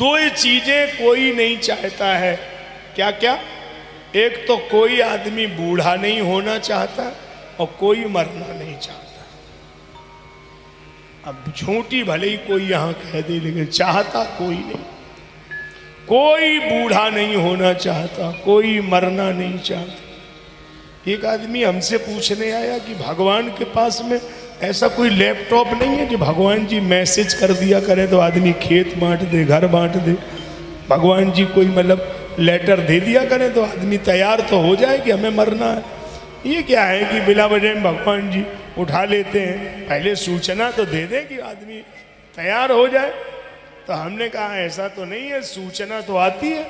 दो चीजें कोई नहीं चाहता है। क्या क्या? एक तो कोई आदमी बूढ़ा नहीं होना चाहता और कोई मरना नहीं चाहता। अब झूठी भले ही कोई यहां कह दे, लेकिन चाहता कोई नहीं। कोई बूढ़ा नहीं होना चाहता, कोई मरना नहीं चाहता। एक आदमी हमसे पूछने आया कि भगवान के पास में ऐसा कोई लैपटॉप नहीं है जो भगवान जी मैसेज कर दिया करे तो आदमी खेत बांट दे, घर बांट दे। भगवान जी कोई मतलब लेटर दे दिया करे तो आदमी तैयार तो हो जाए कि हमें मरना है। ये क्या है कि बिना वजह में भगवान जी उठा लेते हैं। पहले सूचना तो दे दे कि आदमी तैयार हो जाए। तो हमने कहा ऐसा तो नहीं है, सूचना तो आती है,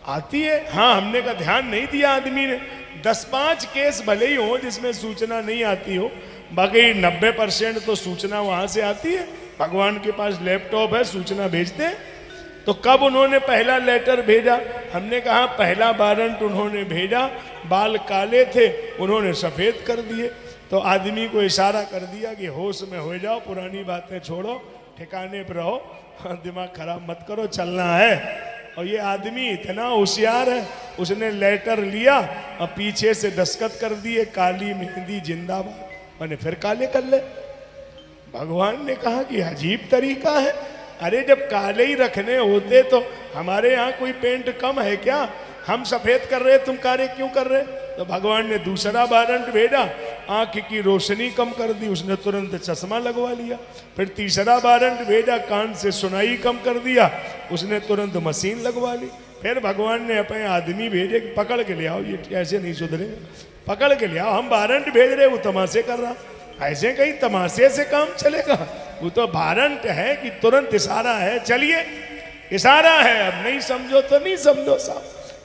आती है। हाँ, हमने का ध्यान नहीं दिया आदमी ने। 10-5 केस भले ही हो जिसमें सूचना नहीं आती हो, बाकी 90% तो सूचना वहां से आती है। भगवान के पास लैपटॉप है, सूचना भेजते हैं। तो कब उन्होंने पहला लेटर भेजा? हमने कहा पहला वारंट उन्होंने भेजा, बाल काले थे, उन्होंने सफेद कर दिए। तो आदमी को इशारा कर दिया कि होश में हो जाओ, पुरानी बातें छोड़ो, ठिकाने पर रहो, दिमाग खराब मत करो, चलना है। और ये आदमी इतना होशियार है, उसने लेटर लिया और पीछे से दस्तखत कर दिए, काली मेहंदी जिंदाबाद। मैंने फिर काले कर ले। भगवान ने कहा कि अजीब तरीका है। अरे जब काले ही रखने होते तो हमारे यहाँ कोई पेंट कम है क्या? हम सफेद कर रहे, तुम काले क्यों कर रहे? तो भगवान ने दूसरा वारंट भेजा, आंख की रोशनी कम कर दी, उसने तुरंत चश्मा लगवा लिया। फिर तीसरा वारंट भेजा, कान से सुनाई कम कर दिया, उसने तुरंत मशीन लगवा ली। फिर भगवान ने अपने आदमी भेजे कि पकड़ के ले आओ, ये ऐसे नहीं सुधरेगा, पकड़ के ले आओ। हम वारंट भेज रहे, वो तमाशे कर रहा। ऐसे कहीं तमाशे से काम चलेगा? वो तो वारंट है कि तुरंत इशारा है, चलिए इशारा है, अब नहीं समझो तो नहीं समझो साहब,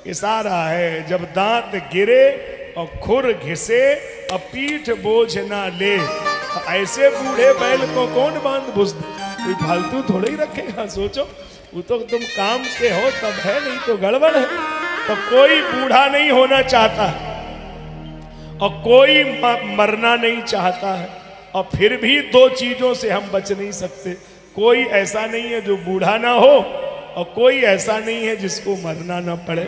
इशारा है। जब दांत गिरे और खुर घिसे और पीठ बोझ ना ले, तो ऐसे बूढ़े बैल को कौन बांध भुस दे? कोई फालतू थोड़ा ही रखेगा। सोचो, वो तो तुम काम के हो तब है, नहीं तो गड़बड़ है। तो कोई बूढ़ा नहीं होना चाहता और कोई मरना नहीं चाहता है। और फिर भी दो चीजों से हम बच नहीं सकते। कोई ऐसा नहीं है जो बूढ़ा ना हो और कोई ऐसा नहीं है जिसको मरना ना पड़े।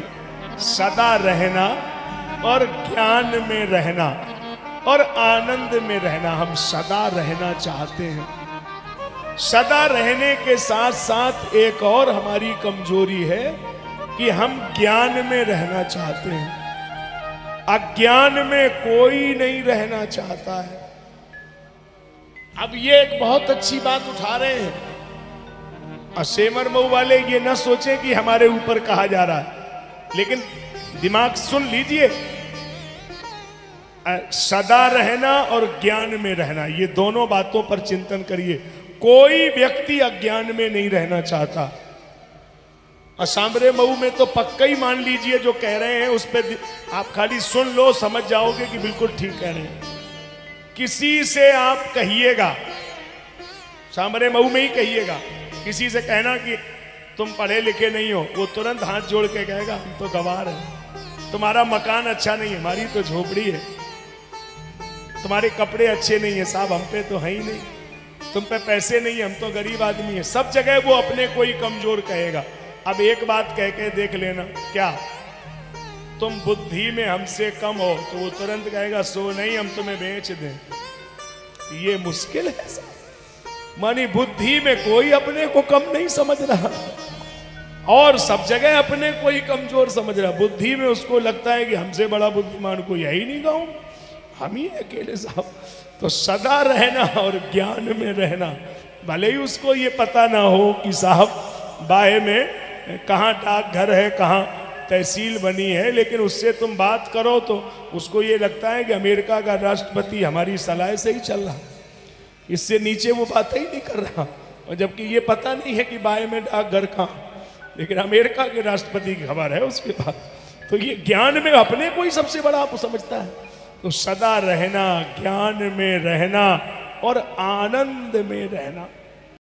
सदा रहना और ज्ञान में रहना और आनंद में रहना, हम सदा रहना चाहते हैं। सदा रहने के साथ साथ एक और हमारी कमजोरी है कि हम ज्ञान में रहना चाहते हैं, अज्ञान में कोई नहीं रहना चाहता है। अब ये एक बहुत अच्छी बात उठा रहे हैं और सेमर मऊ वाले ये ना सोचे कि हमारे ऊपर कहा जा रहा है, लेकिन दिमाग सुन लीजिए। सदा रहना और ज्ञान में रहना, ये दोनों बातों पर चिंतन करिए। कोई व्यक्ति अज्ञान में नहीं रहना चाहता। और सांबरे मऊ में तो पक्का ही मान लीजिए जो कह रहे हैं उस पर आप खाली सुन लो, समझ जाओगे कि बिल्कुल ठीक कह रहे हैं। किसी से आप कहिएगा, सांबरे मऊ में ही कहिएगा, किसी से कहना कि तुम पढ़े लिखे नहीं हो, वो तुरंत हाथ जोड़ के कहेगा हम तो गवार हैं। तुम्हारा मकान अच्छा नहीं है, हमारी तो झोपड़ी है। तुम्हारे कपड़े अच्छे नहीं है साहब, हम पे तो है ही नहीं। तुम पे पैसे नहीं है, हम तो गरीब आदमी है। सब जगह वो अपने को ही कमजोर कहेगा। अब एक बात कह के देख लेना, क्या तुम बुद्धि में हमसे कम हो, तो वो तुरंत कहेगा सो नहीं, हम तुम्हें बेच दें। ये मुश्किल है साहब। मानी बुद्धि में कोई अपने को कम नहीं समझ रहा और सब जगह अपने को ही कमजोर समझ रहा। बुद्धि में उसको लगता है कि हमसे बड़ा बुद्धिमान कोई है ही नहीं गाँव, हम ही अकेले साहब। तो सदा रहना और ज्ञान में रहना, भले ही उसको ये पता ना हो कि साहब बाहे में कहाँ डाकघर है, कहाँ तहसील बनी है, लेकिन उससे तुम बात करो तो उसको ये लगता है कि अमेरिका का राष्ट्रपति हमारी सलाह से ही चल रहा, इससे नीचे वो बात ही नहीं कर रहा। और जबकि ये पता नहीं है कि बाहे में डाकघर कहाँ, लेकिन अमेरिका के राष्ट्रपति की खबर है उसके पास। तो ये ज्ञान में अपने को ही सबसे बड़ा आप समझता है। तो सदा रहना, ज्ञान में रहना और आनंद में रहना।